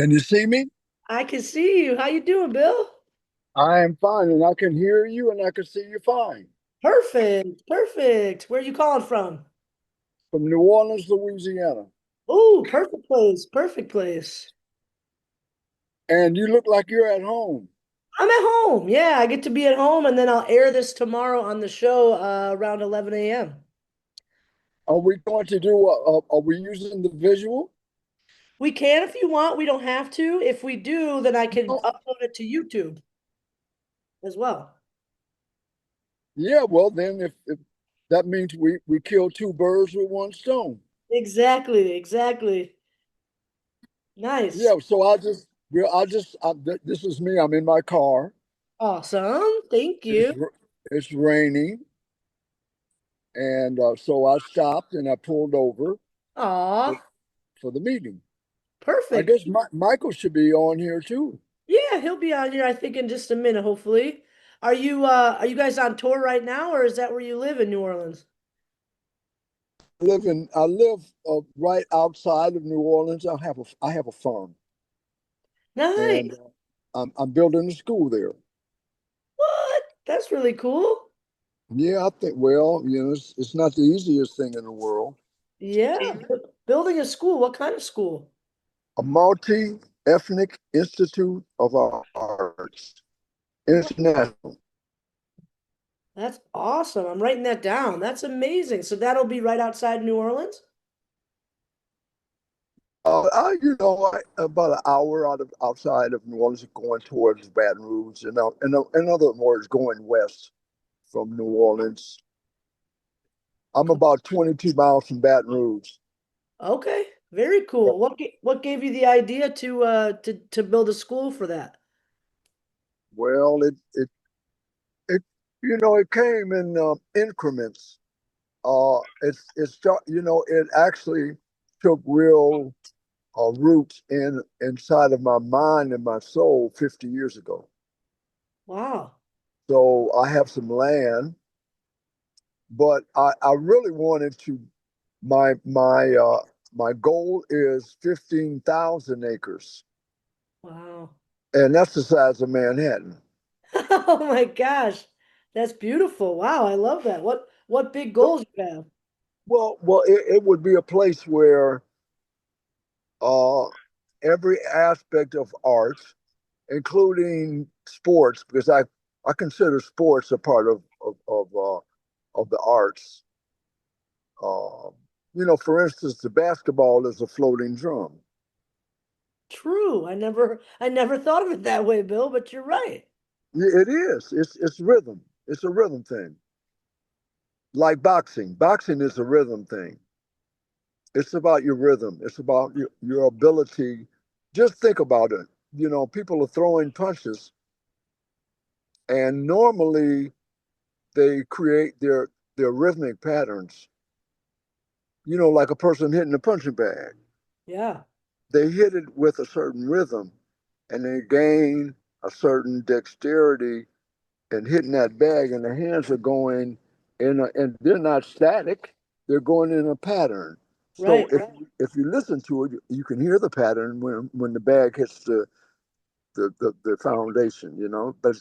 Can you see me? I can see you. How you doing, Bill? I am fine, and I can hear you, and I can see you fine. Perfect. Perfect. Where are you calling from? From New Orleans, Louisiana. Oh, perfect place. Perfect place. And you look like you're at home. I'm at home. Yeah, I get to be at home and then I'll air this tomorrow on the show around 11 a.m. Are we going to do, are we using the visual? We can if you want. We don't have to. If we do, then I can No. upload it to YouTube as well. Yeah, well, then if that means we kill two birds with one stone. Exactly. Exactly. Nice. Yeah, so this is me. I'm in my car. Awesome. Thank It's, you. r- it's raining. And so I stopped and I pulled over for, Aw, for the meeting. I perfect. guess Michael should be on here too. Yeah, he'll be on here, I think, in just a minute, hopefully. Are you guys on tour right now, or is that where you live in New Orleans? I live right outside of New Orleans. I have a farm, and Nice. I'm building a school there. What? That's really cool. Yeah, I think. Well, it's not the easiest thing in the world. Yeah. Building a school. What kind of school? A multi-ethnic institute of arts, No, international. that's awesome. I'm writing that down. That's amazing. So that'll be right outside New Orleans? About an hour outside of New Orleans, going towards Baton Rouge, in other words, going west from New Orleans. I'm about 22 miles from Baton Rouge. Okay. Very cool. What gave you the idea to build a school for that? Well, it it came in increments. It actually took real roots inside of my mind and my soul 50 years ago. Wow. So I have some land, but I really wanted to. My goal is 15,000 acres, Wow. and that's the size of Manhattan. Oh my gosh. That's beautiful. Wow, I love that. What big goals you have? It would be a place where uh, every aspect of art, including sports, because I consider sports a part of the arts. Uh, for instance, the basketball is a floating drum. True. I never thought of it that way, Bill, but you're right. Yeah, it is. It's rhythm. It's a rhythm thing. Like boxing. Boxing is a rhythm thing. It's about your rhythm. It's about your ability. Just think about it. People are throwing punches, and normally they create their rhythmic patterns. Like a person hitting a punching bag. Yeah. They hit it with a certain rhythm, and they gain a certain dexterity in hitting that bag, and the hands are going and they're not static. They're going in a pattern. So Right, if right. if you listen to it, you can hear the pattern when the bag hits the foundation, But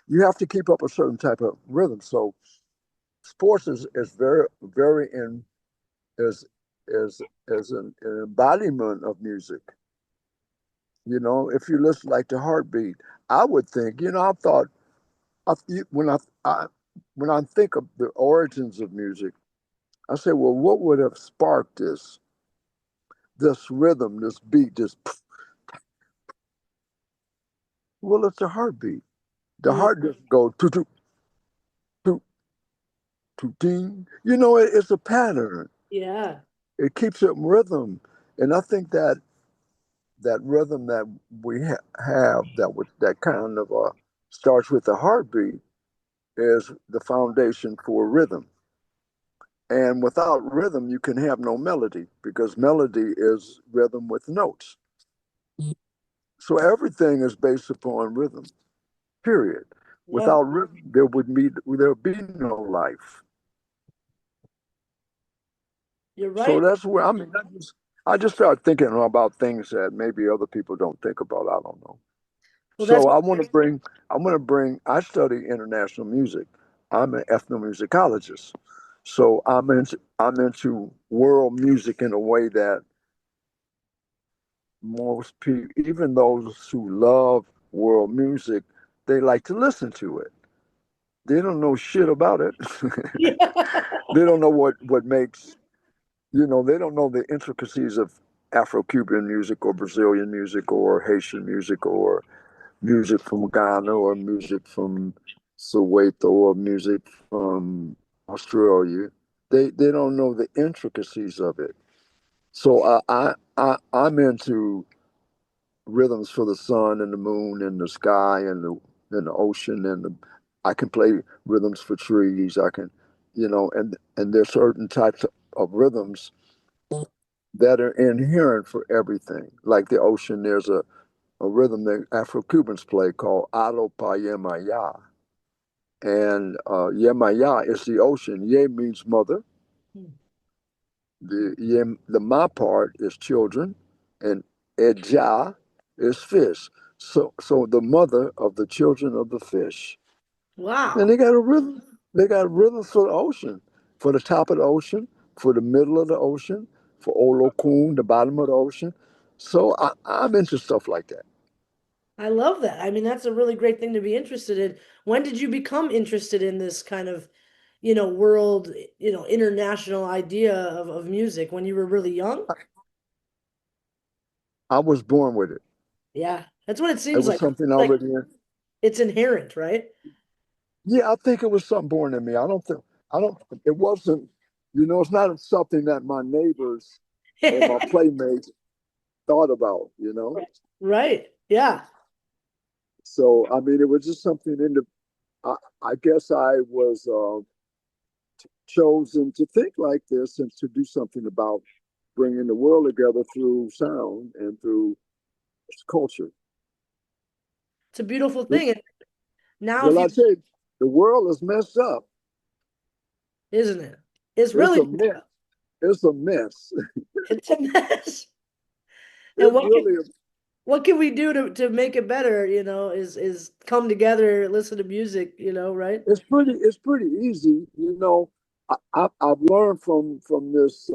you have to keep up a certain type of rhythm. So sports is very very in is is is an embodiment of music. If you listen like the heartbeat, I would think, I've thought I, when I think of the origins of music, I say, well, what would have sparked this rhythm, this beat, this? Well, it's a heartbeat. The Mm, heart doesn't go toot toot toot toot ding. It's a pattern. yeah. It keeps it in rhythm, and I think that rhythm that we have that kind of starts with the heartbeat is the foundation for rhythm. And without rhythm, you can have no melody because melody is rhythm with notes. So everything is based upon rhythm, period. Yeah. Without rhythm, there would be no life. You're So right. that's where I mean. I just started thinking about things that maybe other people don't think about. I don't know. Well, that's So I study international music. I'm an ethnomusicologist. So I'm into world music in a way that most people, even those who love world music, they like to listen to it. They don't know shit about it. yeah. They don't know what makes, they don't know the intricacies of Afro-Cuban music or Brazilian music or Haitian music or music from Ghana or music from Soweto or music from Australia. They don't know the intricacies of it. So I'm into rhythms for the sun and the moon and the sky and the ocean I can play rhythms for trees. I can, and there's certain types of rhythms that are inherent for everything. Like the ocean, there's a rhythm that Afro-Cubans play called Alo Pa Yemaya. And Yemaya is the ocean. Ye means mother. The Ma part is children, and Eja is fish. So the mother of the children of the fish. And Wow. they got a rhythm. They got rhythms for the ocean, for the top of the ocean, for the middle of the ocean, for Olokun, the bottom of the ocean. So I'm into stuff like that. I love that. I mean, that's a really great thing to be interested in. When did you become interested in this kind of, world, international idea of music? When you were really young? I was born with it. Yeah, that's what it It seems was like. something Like already in. it's inherent, right? Yeah, I think it was something born in me. I don't, it wasn't, it's not something that my neighbors or my playmates thought about. Right. Yeah. So, I mean, it was just something I guess I was chosen to think like this and to do something about bringing the world together through sound and through culture. It's a beautiful thing. And now if Well, you, I tell you, the world is messed up. isn't it? It's It's really a mess. It's a mess. it's a mess. And It's really what can we do to make it better, is come together, listen to music, right? it's pretty easy. I've learned from this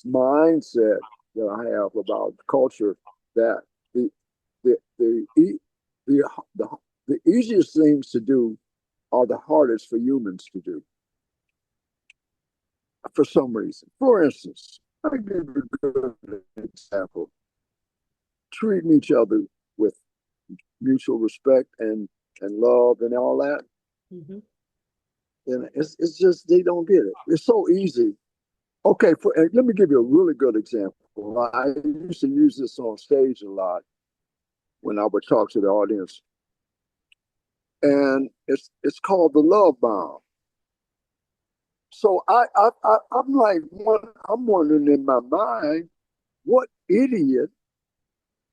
mindset that I have about culture that the the the e- the the, the easiest things to do are the hardest for humans to do for some reason. For instance, I give you a good example: treating each other with mutual respect and love and all that. Hmm. And it's just they don't get it. It's so easy. Okay, let me give you a really good example. I used to use this on stage a lot when I would talk to the audience, and it's called the love bomb. So I'm like, I'm wondering in my mind, what idiot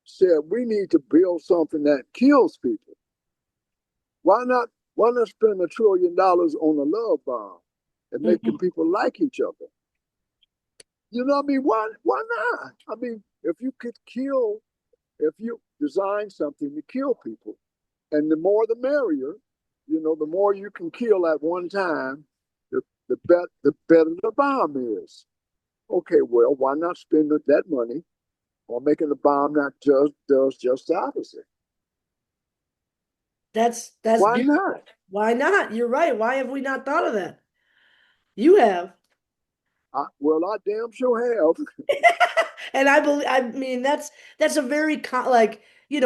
said we need to build something that kills people? Why not? Why not spend $1 trillion on a love bomb and making people like each other? You know what I mean? Why not? I mean, if you design something to kill people, and the more the merrier, the more you can kill at one time, the better the bomb is. Okay, well, why not spend that money on making a bomb that just does just the opposite? That's Why beautiful. not? Why not? You're right. Why have we not thought of that? You have. Well, I damn sure have. And I mean that's a very like,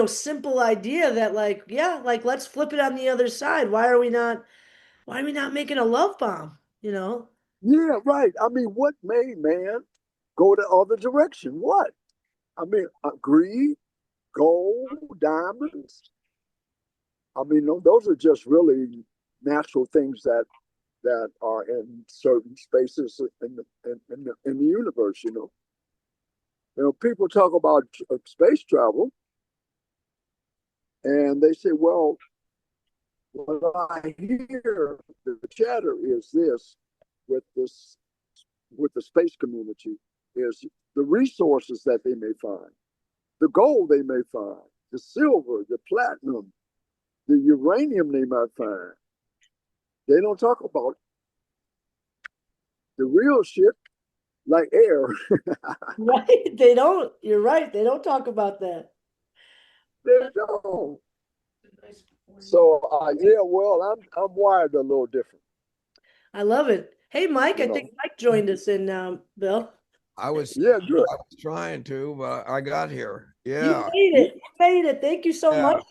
simple idea that like, yeah, like let's flip it on the other side. Why are we not making a love bomb, Yeah, right. I mean, what made man go the other direction? What? I mean, greed, gold, diamonds. I mean, those are just really natural things that are in certain spaces in the universe. People talk about space travel, and they say, well, what I hear the chatter is this with this with the space community. is the resources that they may find, the gold they may find, the silver, the platinum, the uranium they might find. They don't talk about the real shit like air. Right? They don't. You're right. They don't talk about that. They don't. So yeah, well, I'm wired a little different, I love it. Hey, Mike, you I think know. Mike joined us in Bill. I was Yeah, good. I was trying to, but I got here. You Yeah. made it. You made it. Thank you so Yeah. much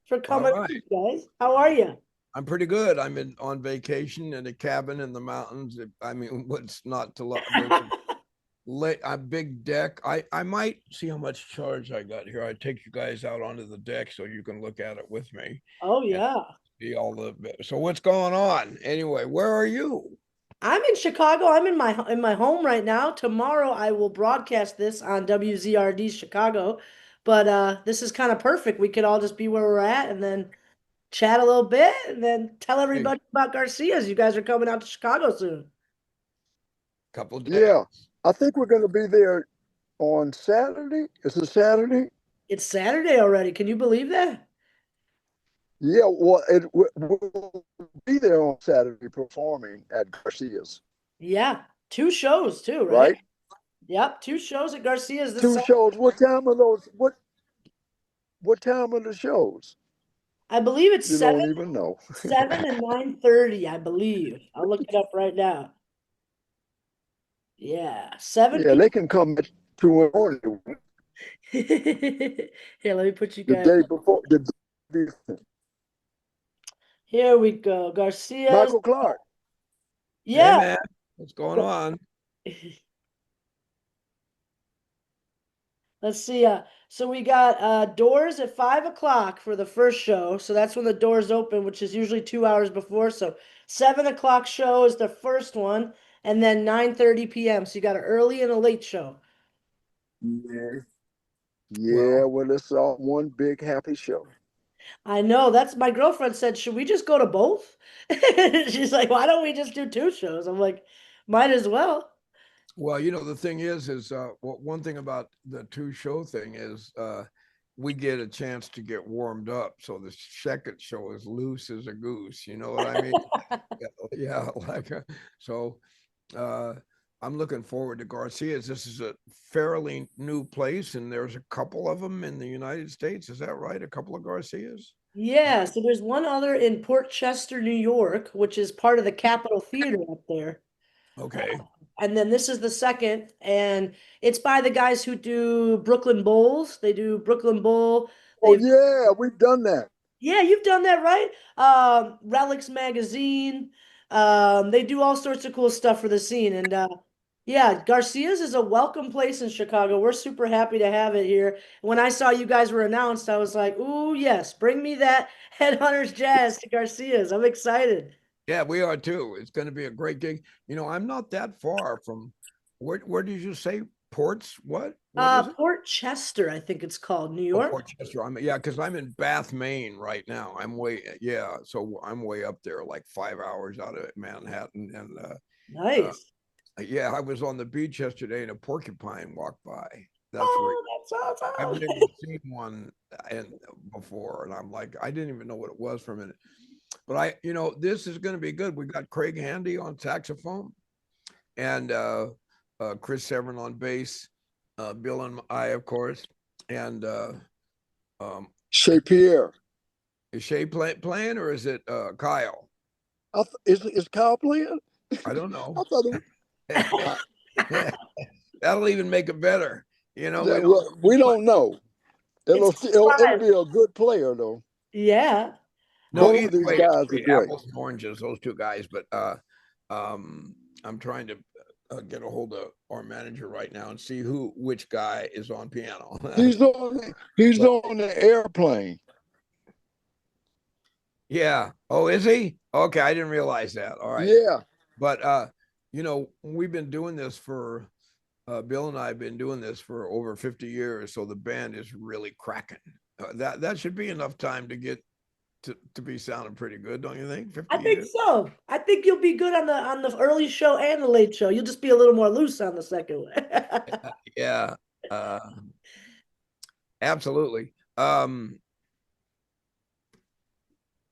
for All coming, right. guys. How are you? I'm pretty good. I'm on vacation in a cabin in the mountains. I mean, what's not to love? There's a big deck. I might see how much charge I got here. I take you guys out onto the deck so you can look at it with me Oh and yeah. see all the. So what's going on anyway? Where are you? I'm in Chicago. I'm in my home right now. Tomorrow I will broadcast this on WZRD Chicago. But this is kind of perfect. We could all just be where we're at and then chat a little bit and then tell Hey, everybody about Garcia's. You guys are coming out to Chicago soon. couple of days. Yeah, I think we're going to be there on Saturday. Is it Saturday? It's Saturday already. Can you believe that? Yeah, well, we'll be there on Saturday performing at Garcia's, Yeah. Two shows too, right? right? Yep, two shows at Garcia's this Two Saturday. shows. What time are those? What time are the shows? I believe it's You seven, don't even know. 7 and 9:30, I believe. I'll look it up right now. Yeah, 7 Yeah, they can come at 2 in the morning, Here, let me put you the guys. day before. The day before. Here we go. Garcia's. Michael Clark. Hey Yeah. man, what's going on? Let's see. So we got doors at 5 o'clock for the first show. So that's when the doors open, which is usually 2 hours before. So 7 o'clock show is the first one, and then 9:30 p.m. So you got an early and a late show. Yeah. Well, Yeah, well, it's all one big happy show. I know. That's my girlfriend said, should we just go to both? She's like, why don't we just do two shows? I'm like, might as well. Well, the thing is one thing about the two show thing is we get a chance to get warmed up. So the second show is loose as a goose. You know what I mean? Yeah, like so. Uh, I'm looking forward to Garcia's. This is a fairly new place, and there's a couple of them in the United States. Is that right? A couple of Garcias? Yeah, so there's one other in Port Chester, New York, which is part of the Capitol Theater up there. Okay. And then this is the second, and it's by the guys who do Brooklyn Bowls. They do Brooklyn Bowl. Oh, They've yeah, we've done that. Yeah, you've done that, right? Relics magazine. They do all sorts of cool stuff for the scene. And yeah, Garcia's is a welcome place in Chicago. We're super happy to have it here. When I saw you guys were announced, I was like, ooh, yes, bring me that Headhunters Jazz to Garcia's. I'm excited. Yeah, we are too. It's going to be a great gig. I'm not that far from where did you say Ports? What is it? Port Chester, I think it's called, New Oh, York. Port Chester. Yeah, because I'm in Bath, Maine right now. So I'm way up there, like 5 hours out of Manhattan. And Nice. yeah, I was on the beach yesterday and a porcupine walked by. That's where Oh, that's I've awesome. never seen one before. And I'm like, I didn't even know what it was for a minute. But this is going to be good. We got Craig Handy on saxophone and Chris Severin on bass, Bill and I, of course, and Chez Pierre. is Shay playing or is it Kyle? Is Kyle playing? I don't I know. thought That'll even make it better. we don't know. It's a It'll surprise. be a good player though. Yeah. No, Both either of these way, it's guys are great. great. Apples and oranges, those two guys. But I'm trying to get a hold of our manager right now and see which guy is on piano. He's on the airplane. Yeah. Oh, is he? Okay, I didn't realize that. All right. Yeah. But we've been doing this for Bill and I have been doing this for over 50 years, so the band is really cracking. That should be enough time to get to be sounding pretty good, don't you think? 50 I think years. so. I think you'll be good on the early show and the late show. You'll just be a little more loose on the second one. Yeah, uh, absolutely.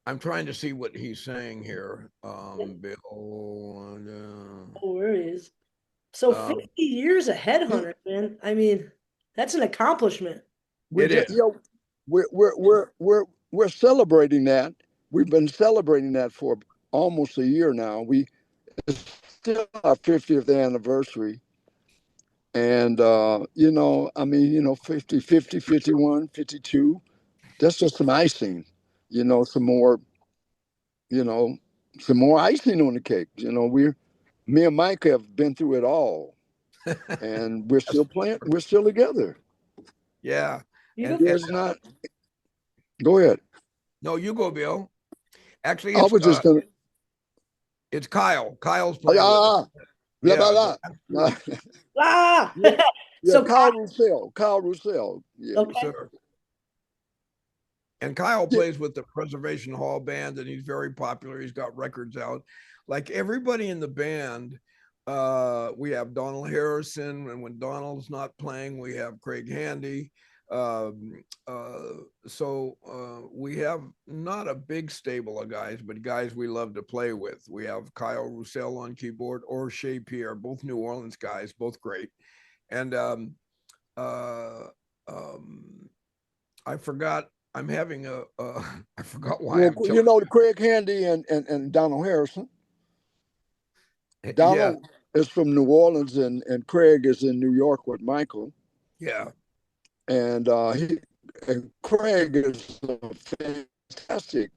I'm trying to see what he's saying here, Bill. No worries. So Um, 50 years of Headhunter, man. I mean, that's an accomplishment. We're it just, is. you know, we're celebrating that. We've been celebrating that for almost a year now. It's still our 50th anniversary. And, I mean, 50, 50, 51, 52. That's just some icing, some more, you know, some more icing on the cake. Me and Mike have been through it all, and we're still playing. We're still together. Yeah, and Beautiful. There's not. Go ahead. no, you go, Bill. Actually, I was just gonna. it's Kyle. Kyle's Ah, playing with us. blah, Yeah, blah, blah. Ah! Yeah, yeah, So, Kyle Roussel. Kyle Roussel. Yeah. okay. sir. And Kyle Yeah. plays with the Preservation Hall band, and he's very popular. He's got records out. Like everybody in the band, we have Donald Harrison, and when Donald's not playing, we have Craig Handy. We have not a big stable of guys, but guys we love to play with. We have Kyle Roussel on keyboard or Shea Pierre, both New Orleans guys, both great. And uh, I forgot. I'm having I forgot why Well, I'm telling. Craig Handy and Donald Harrison. Yeah, Donald is from New Orleans, and Craig is in New York with Michael. yeah, And Craig is a fantastic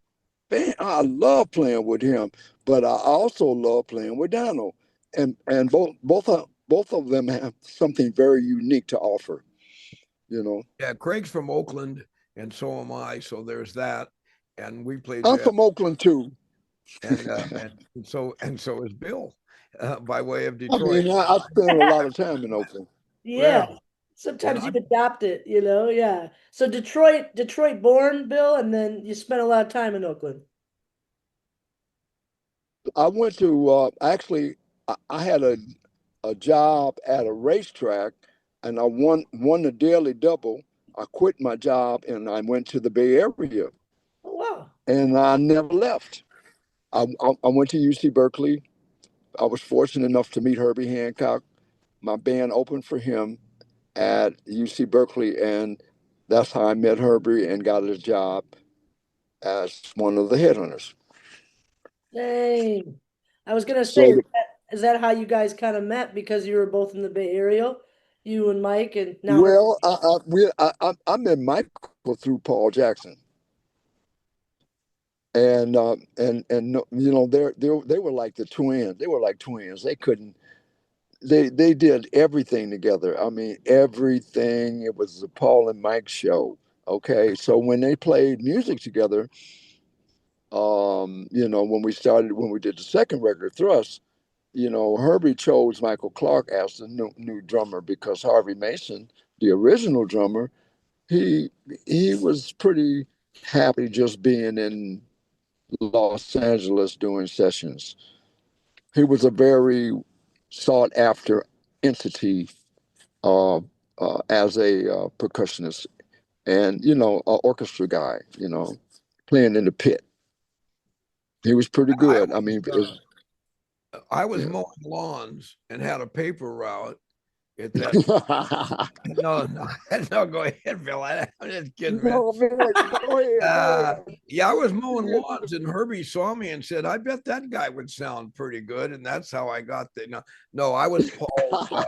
band. I love playing with him, but I also love playing with Donald. And both of them have something very unique to offer. You know, yeah. Craig's from Oakland, and so am I. So there's that, and we play I'm jazz, from Oakland too. and so is Bill, by way of I Detroit. mean, I spend a lot of time in Oakland. Yeah. Well, and Sometimes you I'm adopt it, you know? Yeah. So Detroit born, Bill, and then you spent a lot of time in Oakland. I went to actually. I had a job at a racetrack, and I won the daily double. I quit my job and I went to the Bay Area, Oh, wow. and I never left. I went to UC Berkeley. I was fortunate enough to meet Herbie Hancock. My band opened for him at UC Berkeley, and that's how I met Herbie and got his job as one of the headhunters. Dang. I was gonna say, So, is that how you guys kind of met because you were both in the Bay Area, you and Mike, and now her. well, I met Michael through Paul Jackson. And they were like the twins. They were like twins. They couldn't. They did everything together. I mean, everything. It was the Paul and Mike show. Okay, so when they played music together, when we did the second record, Thrust, Herbie chose Michael Clark as the new drummer because Harvey Mason, the original drummer, he he was pretty happy just being in Los Angeles doing sessions. He was a very sought after entity uh, as a percussionist and, an orchestra guy, playing in the pit. He was pretty I good. I was mean, I was yeah. mowing lawns and had a paper route at that. No, no, no. Go ahead, Bill. I'm just kidding, man. No, man, go ahead, go ahead. Yeah, I was mowing lawns, and Herbie saw me and said, "I bet that guy would sound pretty good," and that's how I got there. No, no, I was Paul's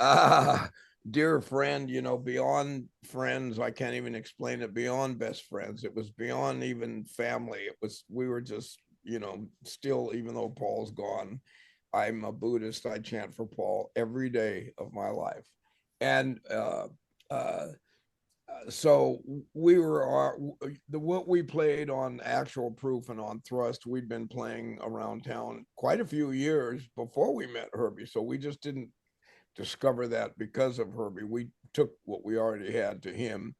uh, dear friend. Beyond friends, I can't even explain it. Beyond best friends, it was beyond even family. We were just, still, even though Paul's gone. I'm a Buddhist. I chant for Paul every day of my life, and uh, so we were what we played on Actual Proof and on Thrust. We'd been playing around town quite a few years before we met Herbie, so we just didn't discover that because of Herbie. We took what we already had to him,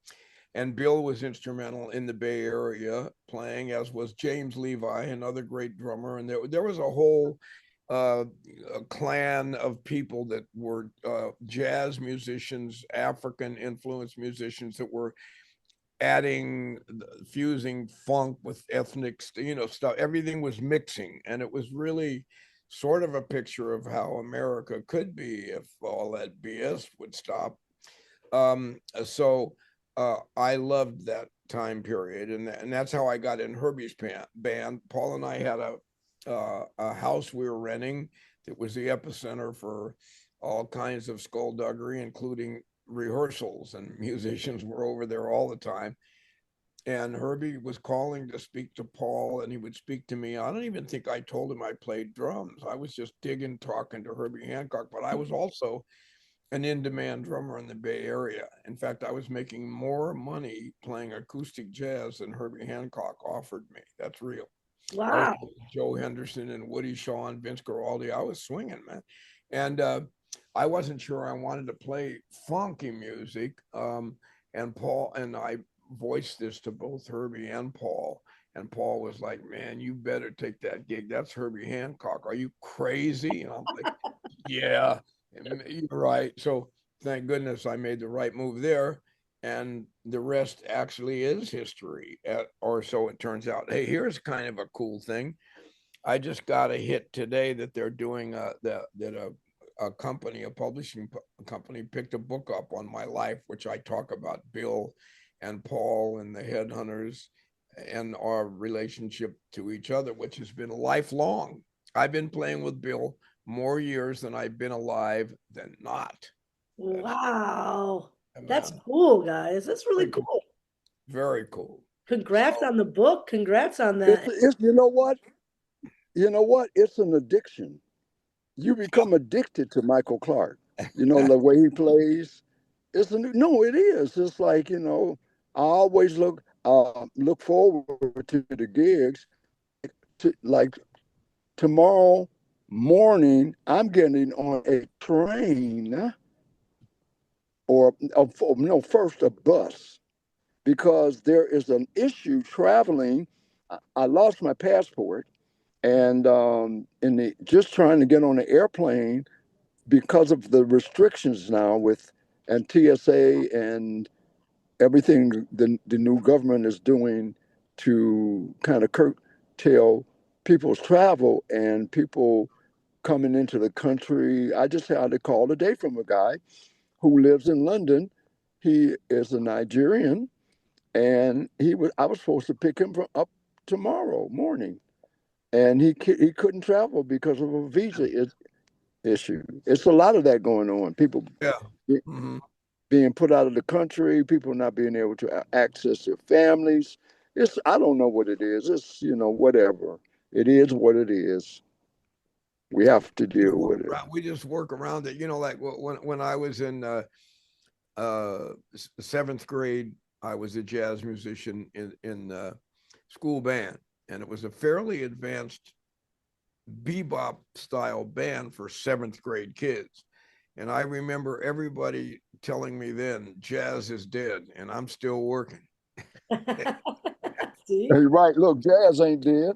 and Bill was instrumental in the Bay Area playing, as was James Levi, another great drummer. And there was a whole a clan of people that were jazz musicians, African influenced musicians that were fusing funk with ethnic, stuff. Everything was mixing, and it was really sort of a picture of how America could be if all that BS would stop. So I loved that time period, and that's how I got in Herbie's band. Paul and I had a house we were renting that was the epicenter for all kinds of skullduggery, including rehearsals, and musicians were over there all the time. And Herbie was calling to speak to Paul, and he would speak to me. I don't even think I told him I played drums. I was just digging, talking to Herbie Hancock, but I was also an in-demand drummer in the Bay Area. In fact, I was making more money playing acoustic jazz than Herbie Hancock offered me. That's real. Wow. Joe Henderson and Woody Shaw and Vince Guaraldi. I was swinging, man. And I wasn't sure I wanted to play funky music. And Paul and I voiced this to both Herbie and Paul. And Paul was like, man, you better take that gig. That's Herbie Hancock. Are you crazy? And I'm like, yeah, you're right. So thank goodness I made the right move there. And the rest actually is history, or so it turns out. Hey, here's kind of a cool thing. I just got a hit today that they're doing a company, a publishing company, picked a book up on my life, which I talk about Bill and Paul and the Headhunters and our relationship to each other, which has been lifelong. I've been playing with Bill more years than I've been alive than not. Wow. That's cool, guys. That's really cool. Very cool. Congrats on the book. Congrats on that. It's you know what? You know what? It's an addiction. You become addicted to Michael Clark. You know, the way he plays. No, it is. It's like, I always look forward to the gigs. Like tomorrow morning, I'm getting on a train or no, first a bus, because there is an issue traveling. I lost my passport, and just trying to get on the airplane because of the restrictions now with and TSA and everything the new government is doing to kind of curtail people's travel and people coming into the country. I just had a call today from a guy who lives in London. He is a Nigerian, and I was supposed to pick him up tomorrow morning, and he couldn't travel because of a visa issue. It's a lot of that going on. People being put out of the country, people not being able to access their families. I don't know what it is. It's whatever. It is what it is. We have to deal with it. We just work around it. Like when I was in seventh grade, I was a jazz musician in school band, and it was a fairly advanced bebop style band for seventh grade kids. And I remember everybody telling me then, jazz is dead, and I'm still working. See? Hey, right. Look, jazz ain't dead.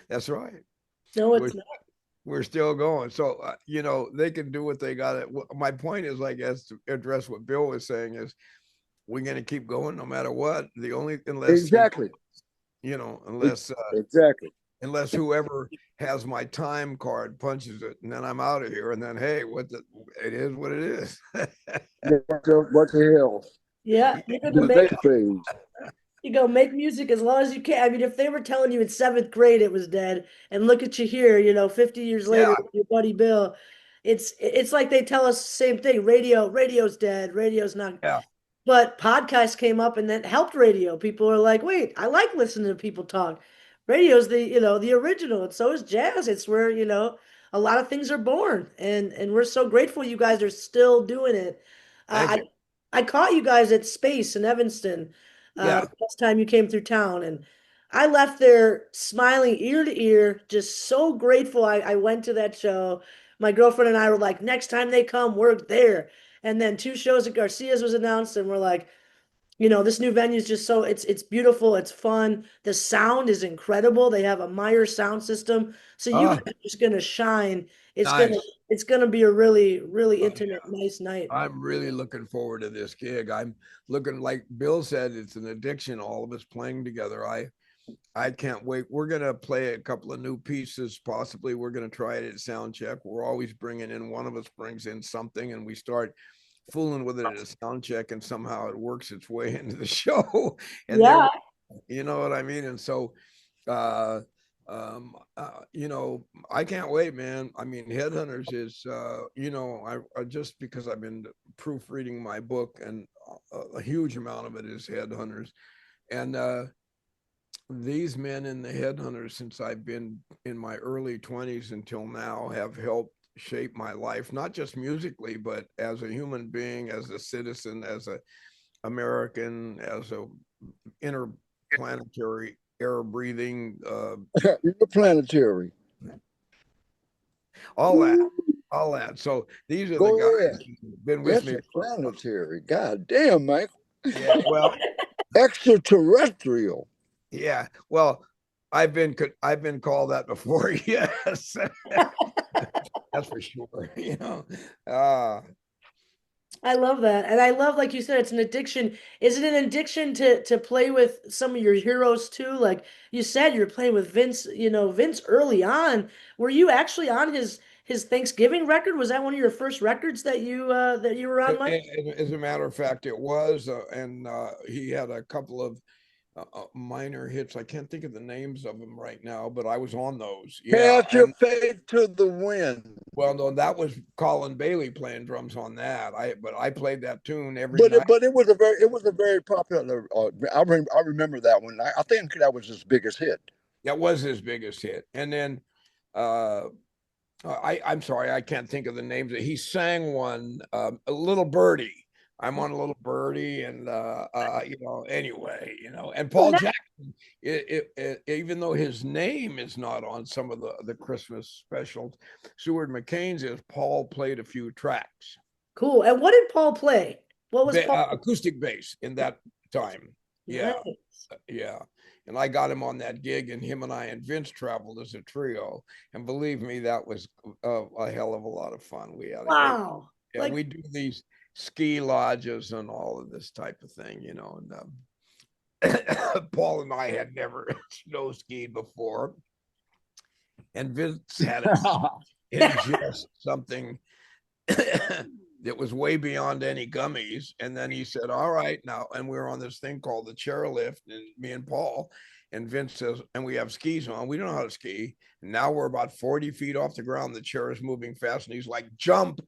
That's right. No, it's not. We're still going. So, they can do what they got. My point is, I guess, to address what Bill was saying is we're going to keep going no matter what. Exactly. Exactly. Unless whoever has my time card punches it, and then I'm out of here. And then, hey, it is what it is. What the hell? Yeah, you go make music as long as you can. I mean, if they were telling you in seventh grade it was dead, and look at you here, 50 years later, with your buddy Bill, it's like they tell us the same thing. Radio's dead. Radio's not. Yeah. But podcasts came up and that helped radio. People are like, wait, I like listening to people talk. Radio's the original, and so is jazz. It's where, a lot of things are born. And we're so grateful you guys are still doing it. I caught you guys at Space in Evanston the last time you came through town, and I left there smiling ear to ear, just so grateful I went to that show. My girlfriend and I were like, next time they come, we're there. And then 2 shows at Garcia's was announced, and we're like, This new venue is just so it's beautiful, it's fun. The sound is incredible. They have a Meyer sound system. So you guys Ah, are just gonna shine. It's gonna nice. it's gonna be a really, really Oh, intimate, nice night. I'm really looking forward to this gig. I'm looking, like Bill said, it's an addiction, all of us playing together. I can't wait. We're gonna play a couple of new pieces. Possibly we're gonna try it at sound check. We're always bringing in, one of us brings in something and we start fooling with it at a sound check, and somehow it works its way into the show. And there, Yeah. you know what I mean? And so uh I can't wait, man. I mean, Headhunters is I just, because I've been proofreading my book, and a huge amount of it is Headhunters. And these men in the Headhunters, since I've been in my early 20s until now, have helped shape my life, not just musically, but as a human being, as a citizen, as a American, as a interplanetary air breathing, Interplanetary. all that, all that. So these are the Go guys ahead. who've been with me. Interplanetary. God damn, Michael. Yeah, well, Extraterrestrial. yeah, well, I've been called that before. Yes, that's for sure. I love that. And I love, like you said, it's an addiction. Is it an addiction to play with some of your heroes too? Like you said, you're playing with Vince, Vince early on. Were you actually on his Thanksgiving record? Was that one of your first records that you were on, Mike? As a matter of fact, it was, and he had a couple of minor hits. I can't think of the names of them right now, but I was on those. Yeah, Cast your and faith to the wind. well, no, that was Colin Bailey playing drums on that. But I played that tune every But night. it was a very popular. I remember that one. I think that was his biggest hit. That was his biggest hit. And then uh, I'm sorry, I can't think of the names. He sang one, a little birdie. I'm on a little birdie, and anyway, and Paul Jackson. Even though his name is not on some of the Christmas specials, Seward McCain's is. Paul played a few tracks. Cool. And what did Paul play? What was Paul? Acoustic bass in that time. Yeah, Nice. yeah. And I got him on that gig, and him and I and Vince traveled as a trio. And believe me, that was a hell of a lot of fun. We had a great, Wow. yeah, we do these ski lodges and all of this type of thing, and Paul and I had never snow skied before. And Vince had just something that was way beyond any gummies. And then he said, all right, now, and we were on this thing called the chairlift, and me and Paul, and Vince says, and we have skis on. We don't know how to ski. And now we're about 40 feet off the ground. The chair is moving fast, and he's like, jump.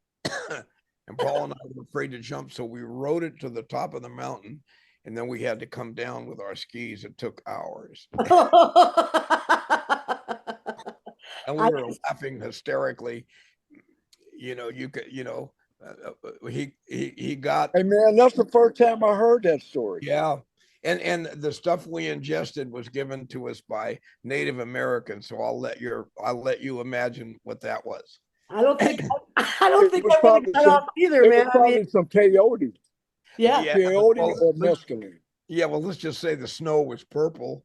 And Paul and I were afraid to jump. So we rode it to the top of the mountain, and then we had to come down with our skis. It took hours. And we were laughing hysterically. You could, he got. Hey man, that's the first time I heard that story. Yeah, and the stuff we ingested was given to us by Native Americans. So I'll let you imagine what that was. I don't think I would have got off either, it man. was probably some peyote. Yeah. Peyote or mescaline. Yeah, well, let's just say the snow was purple.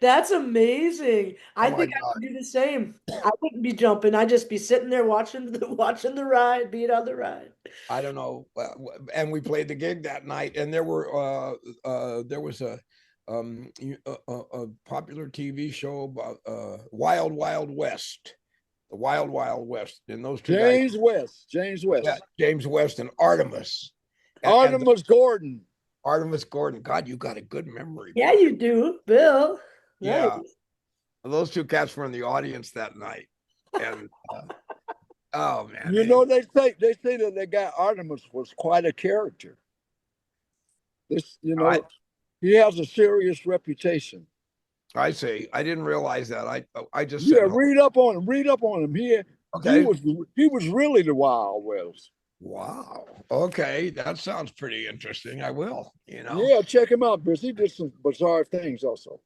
That's amazing. I Oh think I would do the same. I wouldn't be jumping. I'd just be sitting there watching the ride, being on the ride. I don't know. And we played the gig that night, and there was a popular TV show about Wild Wild West. The Wild Wild West. And those two James guys, West. James West. Yeah, James West and Artemis. Artemis Gordon. Artemis Gordon. God, you got a good memory. Yeah, you do, Bill. Yeah. Nice. Those two cats were in the audience that night. And oh man. They say that the guy Artemis was quite a character. He has a serious reputation. I see. I didn't realize that. I just said, read up on him. Read up on him. Okay. He was really the Wild West. Wow. Okay, that sounds pretty interesting. I will. Yeah, check him out, because he did some bizarre things also.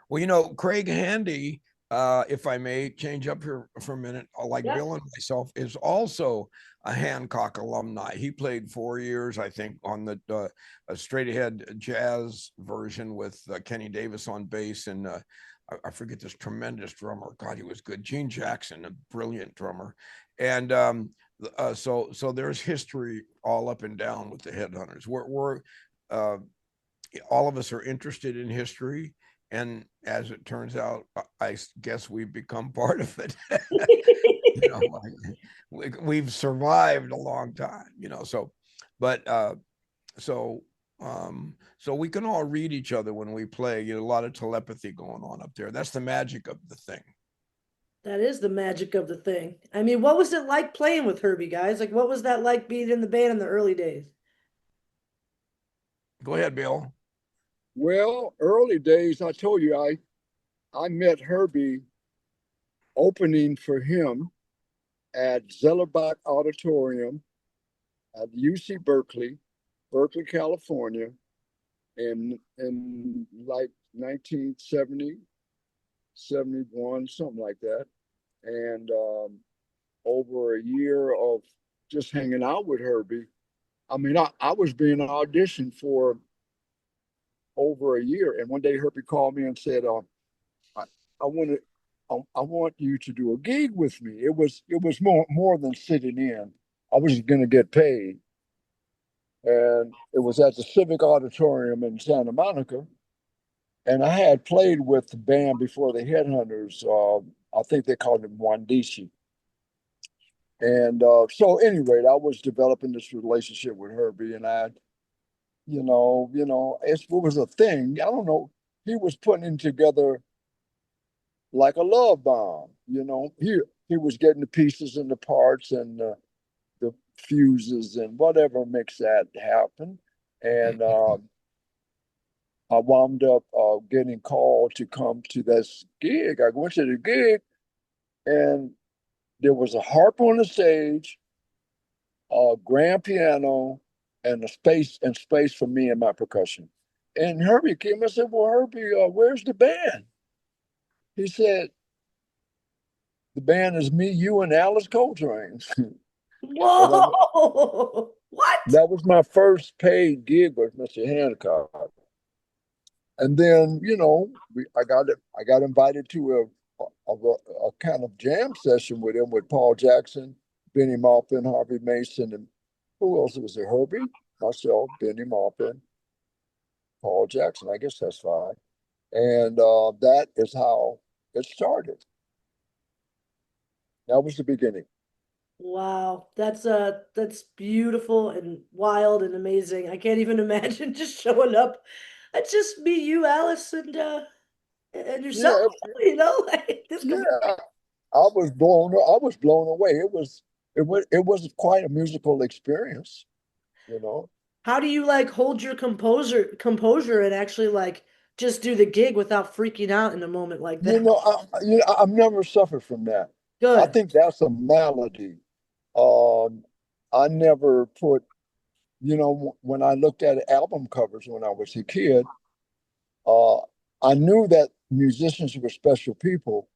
Well, Craig Handy, if I may change up here for a minute, like Bill and myself, is also a Hancock alumni. He played 4 years, I think, on the straight ahead jazz version with Kenny Davis on bass, and I forget this tremendous drummer. God, he was good. Gene Jackson, a brilliant drummer, and so there's history all up and down with the Headhunters. We're all of us are interested in history, and as it turns out, I guess we've become part of it. You know, we've survived a long time, you know. So, but so so we can all read each other when we play. You know, a lot of telepathy going on up there. That's the magic of the thing. That is the magic of the thing. I mean, what was it like playing with Herbie, guys? Like, what was that like being in the band in the early days? Go ahead, Bill. Well, early days, I told you I met Herbie opening for him at Zellerbach Auditorium at UC Berkeley, California, in like 1970, 71, something like that. And over a year of just hanging out with Herbie. I mean, I was being auditioned for over a year. And one day Herbie called me and said, I, I want to, I want you to do a gig with me. It was more than sitting in. I was going to get paid, and it was at the Civic Auditorium in Santa Monica. And I had played with the band before, the Headhunters. I think they called them Wandishi. And so, anyway, I was developing this relationship with Herbie, and it was a thing. I don't know. He was putting together like a love bomb. He was getting the pieces and the parts and the fuses and whatever makes that happen. And I wound up getting called to come to this gig. I went to the gig, and there was a harp on the stage, a grand piano, and space for me and my percussion. And Herbie came and said, "Well, Herbie, where's the band?" He said, "The band is me, you, and Alice Coltrane." Whoa! What? That was my first paid gig with Mr. Hancock. And then, I got invited to a kind of jam session with him, with Paul Jackson, Benny Maupin, Harvey Mason, and who else was there? Herbie, myself, Benny Maupin, Paul Jackson. I guess that's fine. And that is how it started. That was the beginning. Wow, that's beautiful and wild and amazing. I can't even imagine just showing up. It's just me, you, Alice, and yourself, Yeah, like this could be yeah. I was blown away. It was quite a musical experience, you know. How do you like hold your composure and actually like just do the gig without freaking out in a moment like that? I've never suffered from that. I Good. think that's a malady. Um, I never put, when I looked at album covers when I was a kid, uh, I knew that musicians were special people,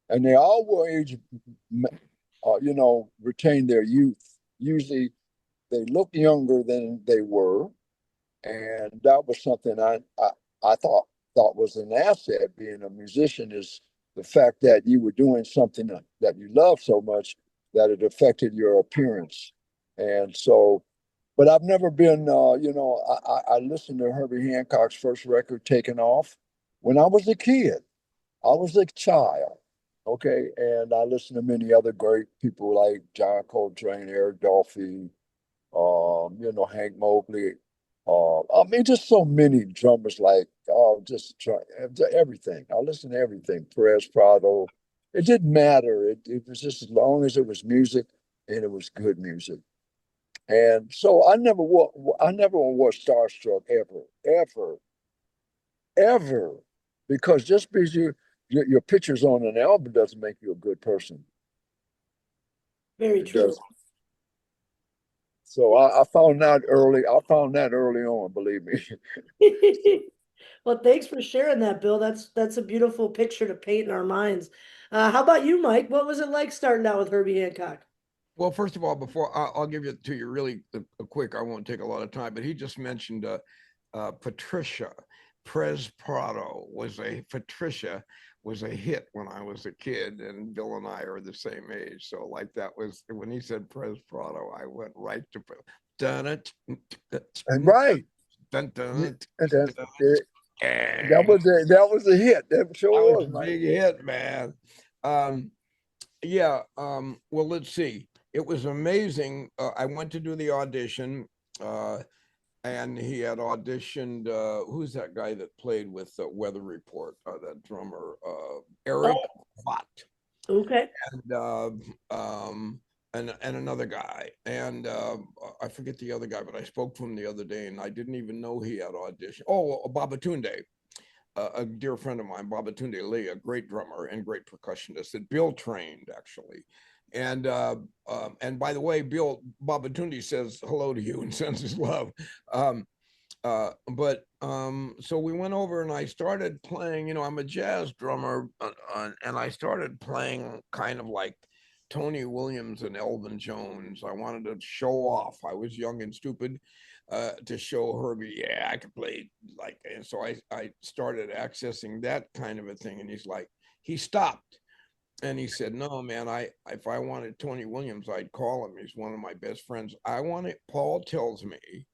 and they always, retain their youth. Usually, they look younger than they were, and that was something I thought was an asset. Being a musician is the fact that you were doing something that you love so much that it affected your appearance. And so, but I've never been, I listened to Herbie Hancock's first record, Taken Off, when I was a kid. I was a child, okay, and I listened to many other great people like John Coltrane, Eric Dolphy, Hank Mobley. I mean, just so many drummers, like, everything. I listened to everything. Perez Prado. It didn't matter. It was just, as long as it was music and it was good music. And so I never was starstruck ever, ever, ever, because just because your picture's on an album doesn't make you a good person. Very It true. does. So I found that early. I found that early on, believe me. Well, thanks for sharing that, Bill. That's a beautiful picture to paint in our minds. How about you, Mike? What was it like starting out with Herbie Hancock? Well, first of all, before I'll give it to you really quick, I won't take a lot of time, but he just mentioned Patricia. Pres Prado Patricia was a hit when I was a kid, and Bill and I are the same age. So, like, that was when he said Pres Prado, I went right to dun it, And right. dun Yeah, dun. and Dang. that was a hit. That sure That was was, a man. big hit, man. Um, yeah. Well, let's see. It was amazing. I went to do the audition, uh, and he had auditioned. Who's that guy that played with Weather Report? That drummer, Eric Oh, Vaught, okay. and and another guy, and I forget the other guy, but I spoke to him the other day, and I didn't even know he had auditioned. Oh, Babatunde, a dear friend of mine, Babatunde Lee, a great drummer and great percussionist that Bill trained actually. And by the way, Bill Babatunde says hello to you and sends his love. So we went over and I started playing. You know, I'm a jazz drummer, and I started playing kind of like Tony Williams and Elvin Jones. I wanted to show off. I was young and stupid, to show Herbie, yeah, I could play like. And so I started accessing that kind of a thing. And he stopped and he said, no, man, if I wanted Tony Williams, I'd call him. He's one of my best friends. Paul tells me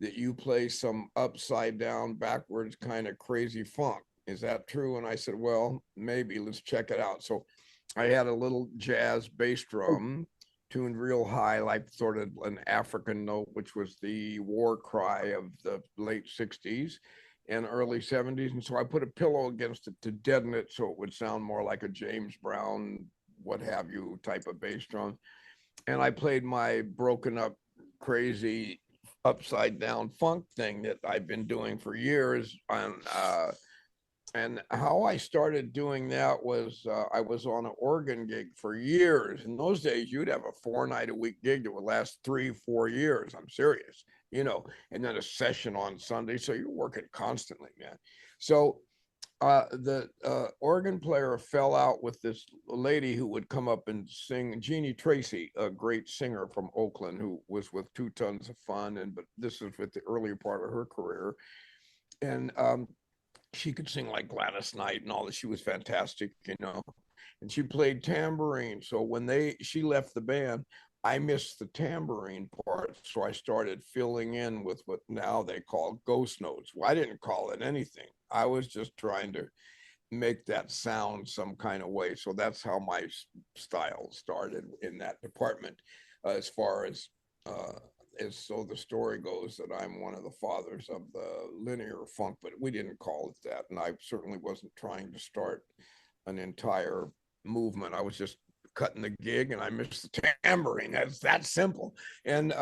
that you play some upside down, backwards kind of crazy funk. Is that true? And I said, well, maybe. Let's check it out. So I had a little jazz bass drum tuned real high, like sort of an African note, which was the war cry of the late 60s and early 70s. And so I put a pillow against it to deaden it so it would sound more like a James Brown, what have you, type of bass drum. And I played my broken up, crazy upside down funk thing that I've been doing for years. And how I started doing that was I was on an organ gig for years. In those days, you'd have a 4 night a week gig that would last 3, 4 years. I'm serious, and then a session on Sunday. So you're working constantly, man. So the organ player fell out with this lady who would come up and sing, Jeannie Tracy, a great singer from Oakland who was with 2 Tons of Fun, but this is with the earlier part of her career. And she could sing like Gladys Knight and all that. She was fantastic, and she played tambourine. So when she left the band, I missed the tambourine part. So I started filling in with what now they call ghost notes. Well, I didn't call it anything. I was just trying to make that sound some kind of way. So that's how my style started in that department. As far as so the story goes that I'm one of the fathers of the linear funk, but we didn't call it that. And I certainly wasn't trying to start an entire movement. I was just cutting the gig and I missed the tambourine. That's that simple. And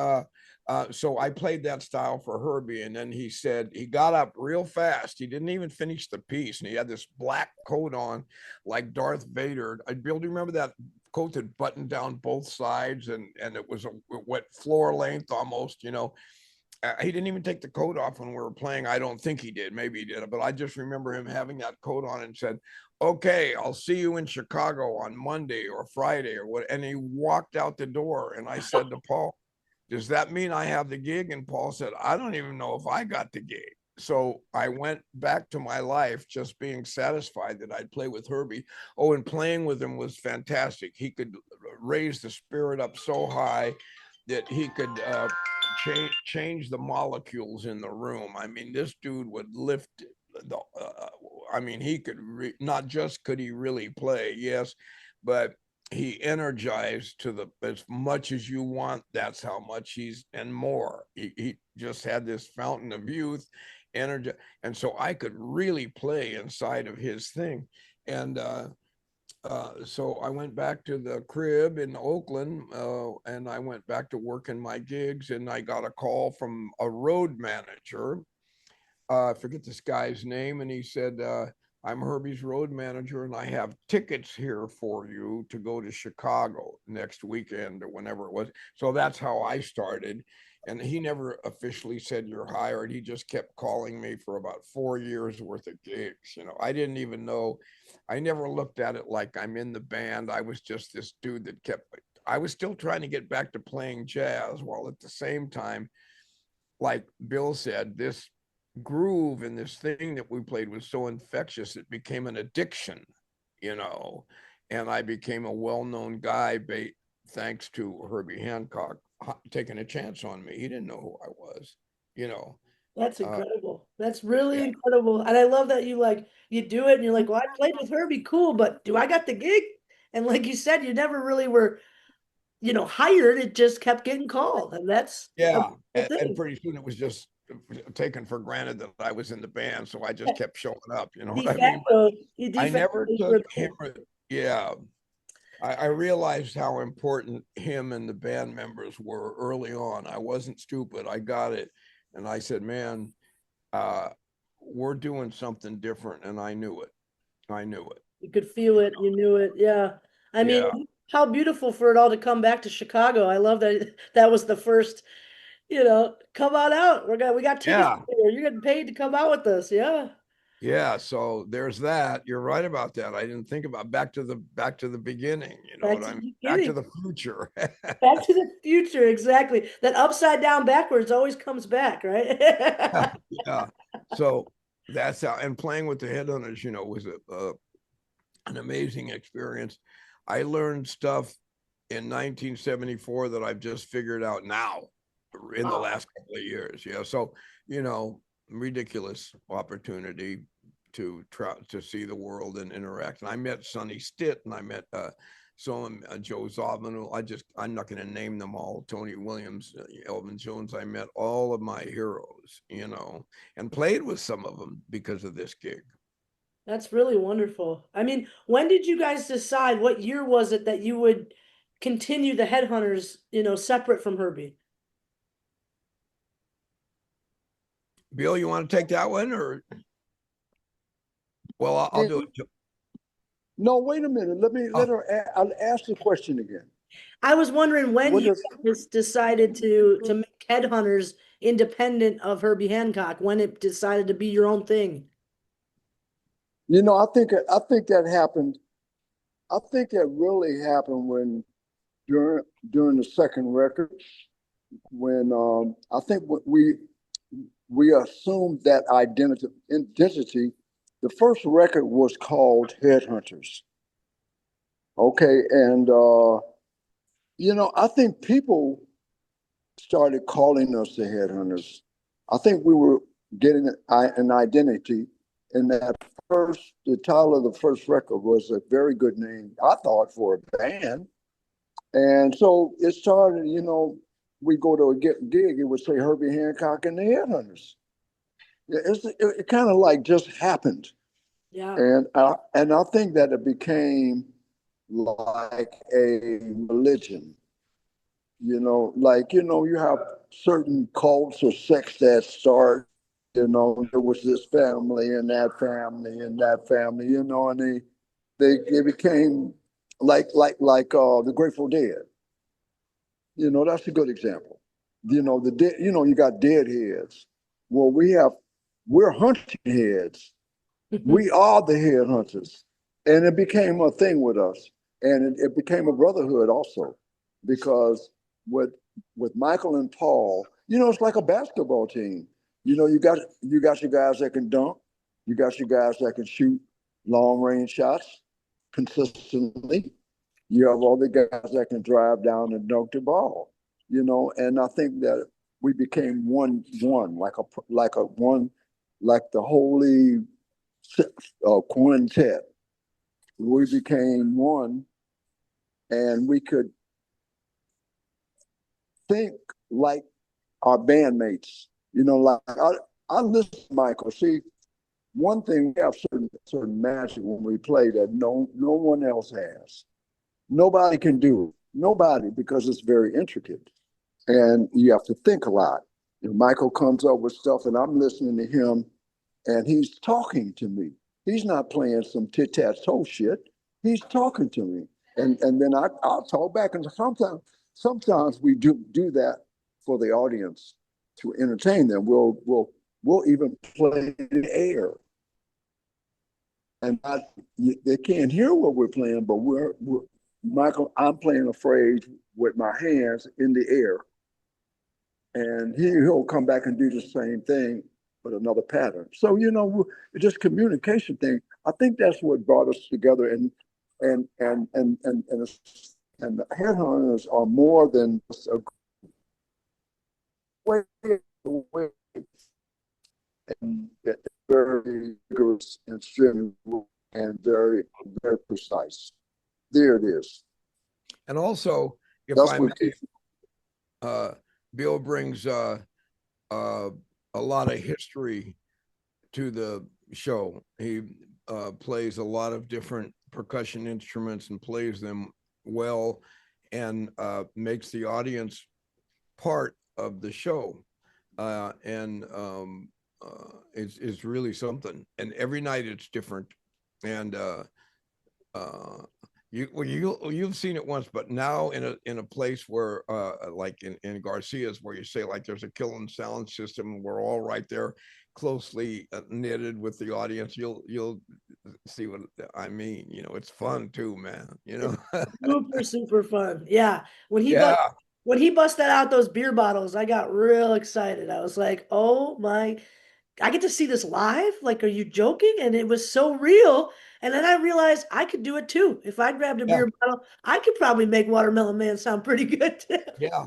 so I played that style for Herbie. And then he said, he got up real fast. He didn't even finish the piece. And he had this black coat on like Darth Vader. Bill, do you remember that coat that buttoned down both sides and it was a wet floor length almost, he didn't even take the coat off when we were playing. I don't think he did. Maybe he did. But I just remember him having that coat on and said, okay, I'll see you in Chicago on Monday or Friday or what. And he walked out the door. And I said to Paul, does that mean I have the gig? And Paul said, I don't even know if I got the gig. So I went back to my life just being satisfied that I'd play with Herbie. Oh, and playing with him was fantastic. He could raise the spirit up so high that he could change the molecules in the room. I mean, this dude would lift the. I mean, he could not just could he really play, yes, but he energized to the as much as you want. That's how much and more. He just had this fountain of youth, energy, and so I could really play inside of his thing, and. So I went back to the crib in Oakland, and I went back to working my gigs, and I got a call from a road manager. I forget this guy's name, and he said, I'm Herbie's road manager, and I have tickets here for you to go to Chicago next weekend or whenever it was. So that's how I started. And he never officially said you're hired. He just kept calling me for about 4 years worth of gigs. I didn't even know. I never looked at it like I'm in the band. I was just this dude that kept I was still trying to get back to playing jazz, while at the same time, like Bill said, this groove and this thing that we played was so infectious, it became an addiction, you know, and I became a well-known guy thanks to Herbie Hancock taking a chance on me. He didn't know who I was, you know. That's Uh, incredible. That's really yeah, incredible. And I love that you do it and you're like, well, I played with Herbie, cool, but do I got the gig? And like you said, you never really were, hired. It just kept getting called. And that's a yeah, cool and thing. pretty soon it was just taken for granted that I was in the band, so I just kept showing up. You know what De I mean? facto, you de I facto never took were him. there. Yeah, I realized how important him and the band members were early on. I wasn't stupid. I got it. And I said, man, uh, we're doing something different. And I knew it. I knew it. You could feel it, you knew it. Yeah. I mean, Yeah. how beautiful for it all to come back to Chicago. I love that that was the first, come on out. We got tickets Yeah. for you. You're getting paid to come out with us. Yeah. Yeah. So there's that. You're right about that. I didn't think about back to the beginning. You know Back what to I the mean? Back to beginning. the future. Back to the future, exactly. That upside down backwards always comes back, right? Yeah. So that's how, and playing with the Headhunters, was an amazing experience. I learned stuff in 1974 that I've just figured out now in the Wow. last couple of years. Yeah. So, ridiculous opportunity to try to see the world and interact. And I met Sonny Stitt, and I met Joe Zawinul. I'm not going to name them all. Tony Williams, Elvin Jones. I met all of my heroes, and played with some of them because of this gig. That's really wonderful. I mean, when did you guys decide, what year was it that you would continue the Headhunters, separate from Herbie? Bill, you want to take that one, or? Well, I'll do it. No, wait a minute. Oh, I'll ask the question again. I was wondering when What you does guys decided to make Headhunters independent of Herbie Hancock, when it decided to be your own thing. I think that happened. I think that really happened when during the second record, when I think we assumed that identity. The first record was called Headhunters. Okay, and I think people started calling us the Headhunters. I think we were getting an identity, and the title of the first record was a very good name, I thought, for a band. And so it started, we go to a gig, it would say Herbie Hancock and the Headhunters. It kind of like just happened. Yeah. And I think that it became like a religion. You have certain cults or sects that start. There was this family and that family and that family. And they became like the Grateful Dead. That's a good example. You got deadheads. Well, we're hunting heads. We are the headhunters. And it became a thing with us. And it became a brotherhood also, because with Michael and Paul, it's like a basketball team. You got your guys that can dunk, you got your guys that can shoot long range shots consistently. You have all the guys that can drive down and dunk the ball. And I think that we became one, like the holy quintet. We became one, and we could think like our bandmates. Like I listen to Michael. See, one thing, we have certain magic when we play that no one else has. Nobody can do it. Nobody, because it's very intricate, and you have to think a lot. Michael comes up with stuff, and I'm listening to him, and he's talking to me. He's not playing some tit-tat-toe shit. He's talking to me, and then I'll talk back. And sometimes we do that for the audience to entertain them. We'll even play the air, and they can't hear what we're playing, but Michael, I'm playing a phrase with my hands in the air, and he'll come back and do the same thing with another pattern. So just communication thing. I think that's what brought us together, and the headhunters are more than just a way, way, and very rigorous and strict and very, very precise. There it is. And also, if That's I what may, Bill brings a lot of history to the show. He plays a lot of different percussion instruments and plays them well, and makes the audience part of the show. And it's really something. And every night it's different. And you've seen it once, but now in a place where like in Garcia's, where you say like there's a killing sound system, we're all right there closely knitted with the audience. You'll see what I mean. It's fun too, man. Super, super fun. Yeah. Yeah, When he busted out those beer bottles, I got real excited. I was like, oh my, I get to see this live? Like, are you joking? And it was so real. And then I realized I could do it too. If I grabbed a yeah, beer bottle, I could probably make Watermelon Man sound pretty good too. yeah.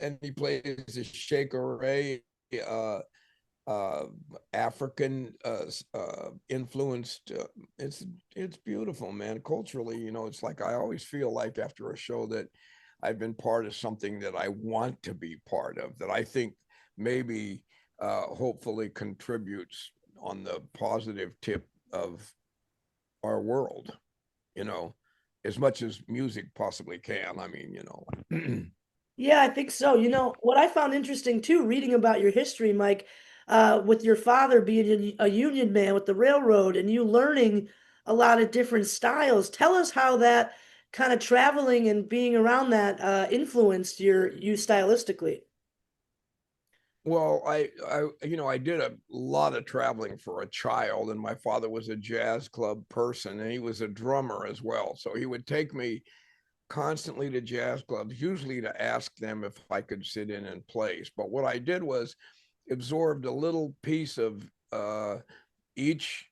And he plays the Shaker Ray, uh uh African influenced. It's beautiful, man. Culturally, it's like I always feel like after a show that I've been part of something that I want to be part of, that I think maybe hopefully contributes on the positive tip of our world, you know, as much as music possibly can. I mean, Yeah, I think so. What I found interesting too, reading about your history, Mike, with your father being a union man with the railroad and you learning a lot of different styles. Tell us how that kind of traveling and being around that influenced you stylistically. well, I did a lot of traveling for a child, and my father was a jazz club person, and he was a drummer as well. So he would take me constantly to jazz clubs, usually to ask them if I could sit in and place. But what I did was absorbed a little piece of each.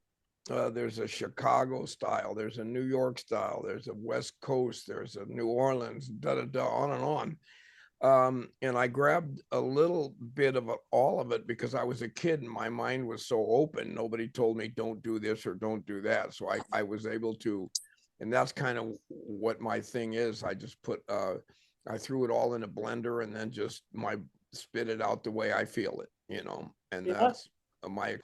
There's a Chicago style, there's a New York style, there's a West Coast, there's a New Orleans, da da da, on and on. And I grabbed a little bit of all of it because I was a kid and my mind was so open. Nobody told me don't do this or don't do that. So I was able to, and that's kind of what my thing is. I just I threw it all in a blender and then just spit it out the way I feel it, and Yeah. that's my,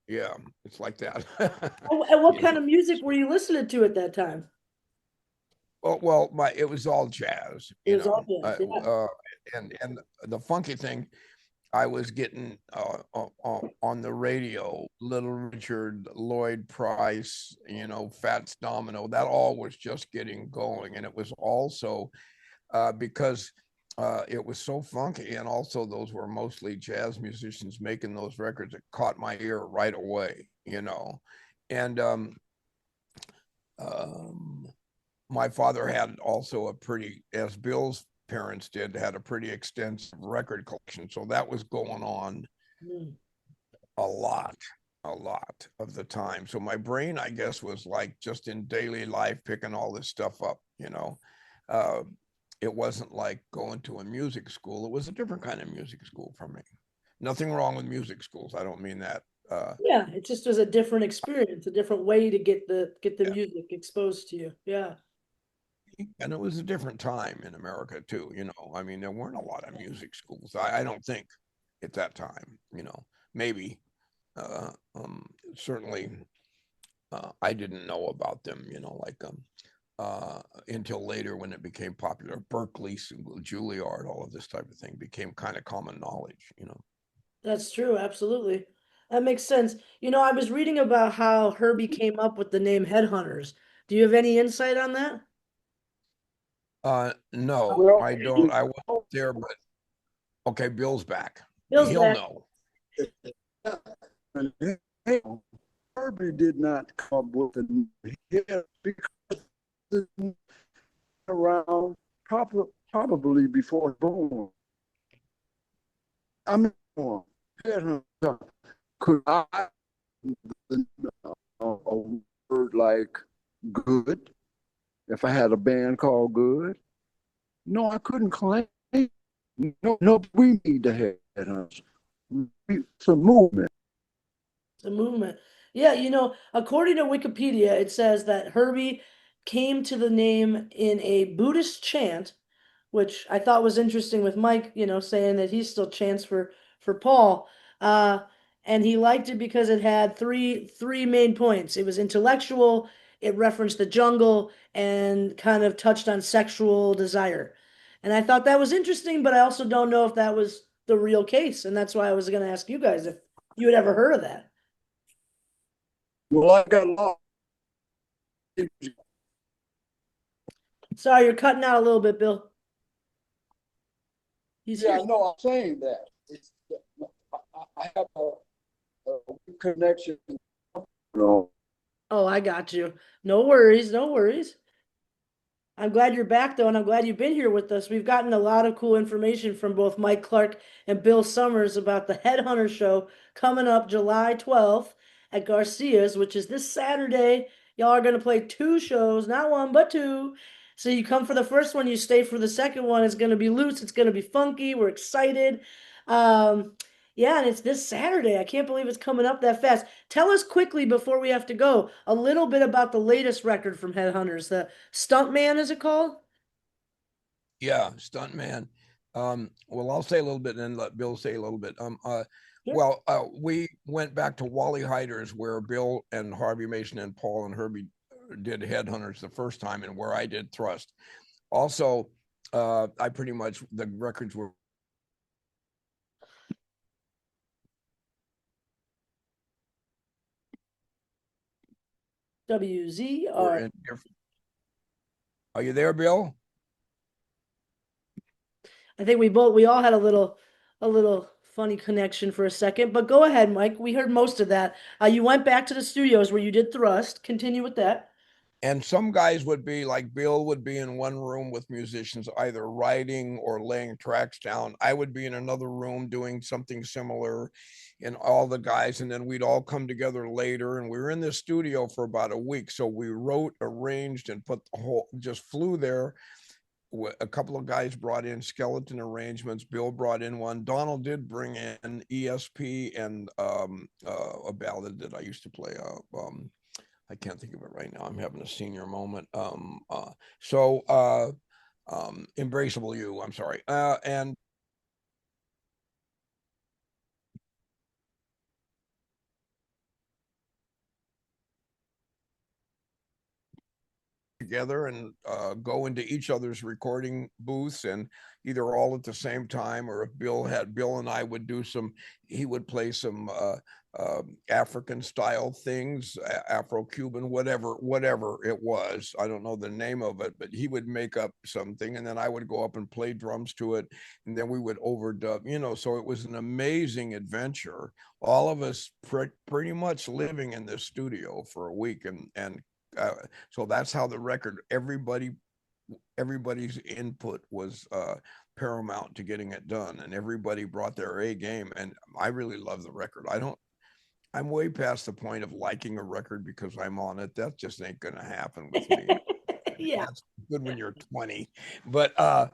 yeah, it's like that. And what kind of music were you listening to at that time? Well, it was all jazz, It was all jazz. Yeah. and the funky thing, I was getting on the radio, Little Richard, Lloyd Price, Fats Domino. That all was just getting going, and it was also because it was so funky, and also those were mostly jazz musicians making those records. It caught my ear right away. And um, my father had also as Bill's parents did, had a pretty extensive record collection. So that was going on Mm. a lot of the time. So my brain, I guess, was like just in daily life, picking all this stuff up. Uh, it wasn't like going to a music school. It was a different kind of music school for me. Nothing wrong with music schools. I don't mean that. Yeah, it just was a different experience, a different way to get the Yeah. music exposed to you. Yeah. And it was a different time in America too. I mean, there weren't a lot of music schools. I don't think at that time. Maybe uh, certainly I didn't know about them. Like until later when it became popular. Berkeley, Juilliard, all of this type of thing became kind of common knowledge. That's true, absolutely. That makes sense. I was reading about how Herbie came up with the name Headhunters. Do you have any insight on that? No, well, I don't. I wasn't there, but okay, Bill's back. Bill's He'll back. know. Herbie did not come up with the because around probably before born. I mean, Headhunters. Could I a word like good if I had a band called Good? No, I couldn't claim. No, no, we need the Headhunters. It's a movement. It's a movement. Yeah, according to Wikipedia, it says that Herbie came to the name in a Buddhist chant, which I thought was interesting with Mike, saying that he still chants for Paul. Uh, and he liked it because it had three main points. It was intellectual, it referenced the jungle, and kind of touched on sexual desire. And I thought that was interesting, but I also don't know if that was the real case. And that's why I was going to ask you guys if you had ever heard of that. Well, I got a lot. Sorry, you're cutting out a little bit, Bill. He's Yeah, here. I know. I'm saying that. I have a connection. No. Oh, I got you. No worries, no worries. I'm glad you're back though, and I'm glad you've been here with us. We've gotten a lot of cool information from both Mike Clark and Bill Summers about the Headhunter show coming up July 12th at Garcia's, which is this Saturday. Y'all are going to play two shows, not one, but two. So you come for the first one, you stay for the second one. It's going to be loose, it's going to be funky. We're excited. Um, yeah, and it's this Saturday. I can't believe it's coming up that fast. Tell us quickly before we have to go a little bit about the latest record from Headhunters, the Stuntman, is it called? Yeah, Stuntman. Well, I'll say a little bit and then let Bill say a little bit. Sure. Well, we went back to Wally Heider's where Bill and Harvey Mason and Paul and Herbie did Headhunters the first time and where I did Thrust. Also, I pretty much, the records were WZR. in different. Are you there, Bill? I think we all had a little funny connection for a second, but go ahead, Mike. We heard most of that. You went back to the studios where you did Thrust. Continue with that. And some guys would be like Bill would be in one room with musicians, either writing or laying tracks down. I would be in another room doing something similar, and all the guys, and then we'd all come together later. And we were in the studio for about a week. So we wrote, arranged, and put the whole, just flew there. A couple of guys brought in skeleton arrangements. Bill brought in one. Donald did bring in ESP and a ballad that I used to play. I can't think of it right now. I'm having a senior moment. Embraceable You, I'm sorry. And together and go into each other's recording booths and either all at the same time, or if Bill and I would do some, he would play some African style things, Afro-Cuban, whatever it was. I don't know the name of it, but he would make up something and then I would go up and play drums to it. And then we would overdub, so it was an amazing adventure. All of us pretty much living in this studio for a week. And so that's how the record, everybody's input was paramount to getting it done, and everybody brought their A game. And I really love the record. I'm way past the point of liking a record because I'm on it. That just ain't gonna happen with me. Yeah. That's good when you're 20. But I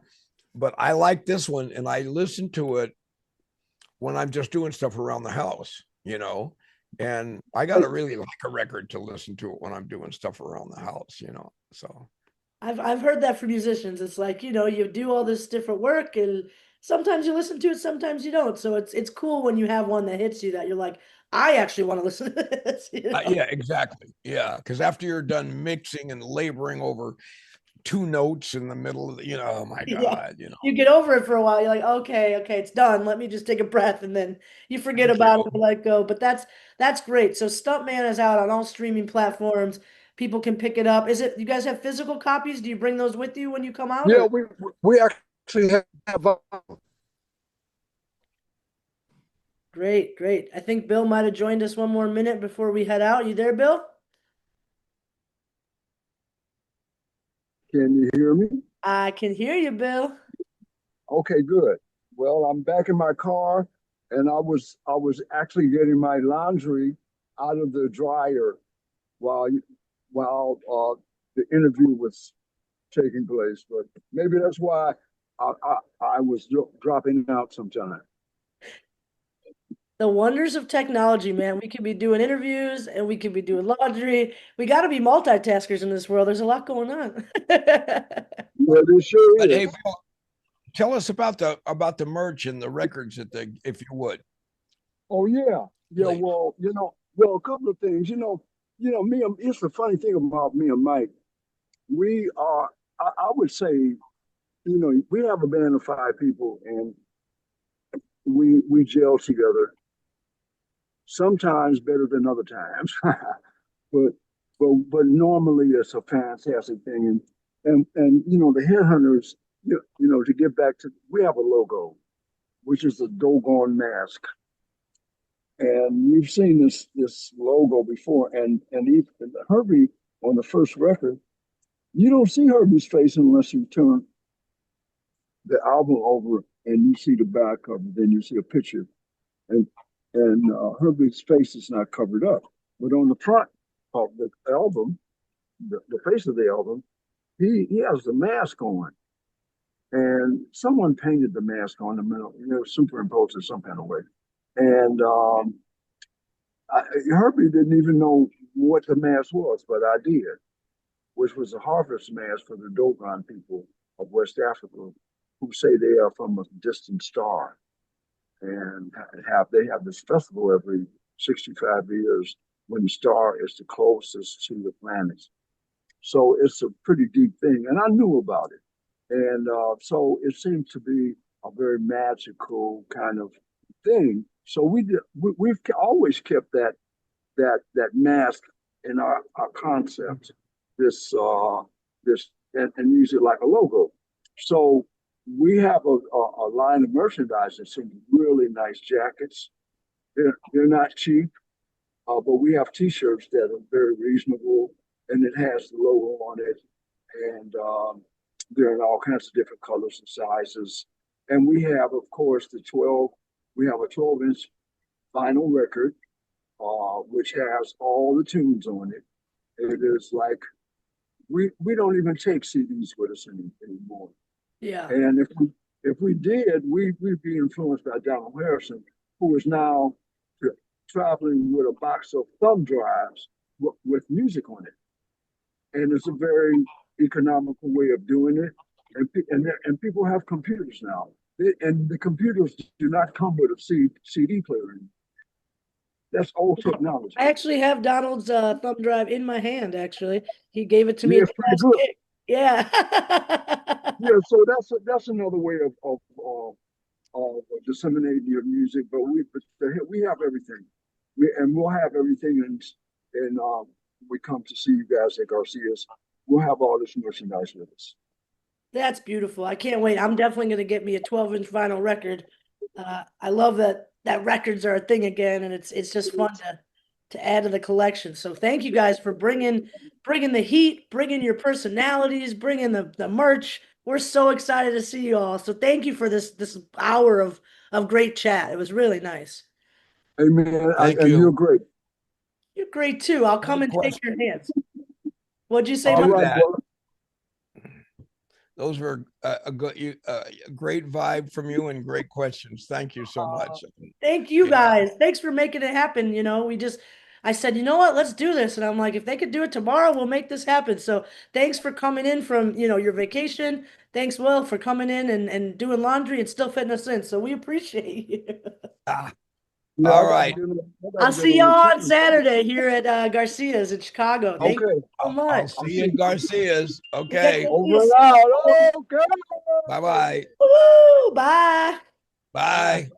like this one, and I listen to it when I'm just doing stuff around the house. And I gotta really like a record to listen to it when I'm doing stuff around the house. So I've heard that from musicians. It's like, you do all this different work and sometimes you listen to it, sometimes you don't. So it's cool when you have one that hits you that you're like, I actually want to listen to this. yeah, exactly. Yeah, because after you're done mixing and laboring over two notes in the middle of oh my Yeah. God. You get over it for a while. You're like, okay, it's done. Let me just take a breath, and then you forget Thank about it you. and let go. But that's great. So Stuntman is out on all streaming platforms. People can pick it up. Is it you guys have physical copies? Do you bring those with you when you come out, Yeah, or? we actually have Great, great. I think Bill might have joined us one more minute before we head out. You there, Bill? Can you hear me? I can hear you, Bill. Okay, good. Well, I'm back in my car, and I was actually getting my laundry out of the dryer while the interview was taking place. But maybe that's why I was dropping out sometime. The wonders of technology, man. We could be doing interviews and we could be doing laundry. We got to be multitaskers in this world. There's a lot going on. Well, it sure But hey, is. Bill, tell us about the merch and the records if you would. Oh yeah, yeah. Please. Well, a couple of things. Me. It's the funny thing about me and Mike. We are. I would say, we have a band of 5 people, and we gel together. Sometimes better than other times, but normally it's a fantastic thing. And the Headhunters. To get back to, we have a logo, which is a doggone mask. And you've seen this logo before, and even Herbie on the first record, you don't see Herbie's face unless you turn the album over and you see the back cover. Then you see a picture, and Herbie's face is not covered up. But on the front of the album, the face of the album, he has the mask on, and someone painted the mask on the middle, superimposed it some kind of way, and Herbie didn't even know what the mask was, but I did, which was a harvest mask for the Dogon people of West Africa, who say they are from a distant star, and they have this festival every 65 years when the star is the closest to the planets. So it's a pretty deep thing, and I knew about it, and so it seemed to be a very magical kind of thing. So we've always kept that mask in our concept, this and use it like a logo. So we have a line of merchandise and some really nice jackets. They're not cheap, but we have T-shirts that are very reasonable, and it has the logo on it, and they're in all kinds of different colors and sizes. And we have, of course, we have a 12-inch vinyl record, which has all the tunes on it. It is like, we don't even take CDs with us anymore. Yeah. And if we did, we'd be influenced by Donald Harrison, who is now traveling with a box of thumb drives with music on it. And it's a very economical way of doing it. And people have computers now. And the computers do not come with a CD player anymore. That's old technology. I actually have Donald's thumb drive in my hand, actually. He gave it to me Yeah, at the pretty last good. gig. Yeah. Yeah, so that's another way of disseminating your music. But we have everything, we'll have everything, and we come to see you guys at Garcia's. We'll have all this merchandise with us. That's beautiful. I can't wait. I'm definitely going to get me a 12-inch vinyl record. I love that records are a thing again, and it's just fun to add to the collection. So thank you guys for bringing the heat, bringing your personalities, bringing the merch. We're so excited to see you all. So thank you for this hour of great chat. It was really nice. Hey man, Thank and you. you're great. You're great too. I'll come and question. take your hands. What'd you say, All Mike? right, that. brother. Those were a great vibe from you and great questions. Thank you so much. Thank you Yeah. guys. Thanks for making it happen. I said, you know what, let's do this. And I'm like, if they could do it tomorrow, we'll make this happen. So thanks for coming in from, your vacation. Thanks, Will, for coming in and doing laundry and still fitting us in. So we appreciate you. Ah, Yeah, all I gotta right. get on- I gotta I'll get see on y'all the on train. Saturday here at Garcia's in Chicago. Thank you Okay, so I'll much. see you in Garcia's. Yeah, Okay. over and out. Okay. Bye-bye. Woo, bye. Bye.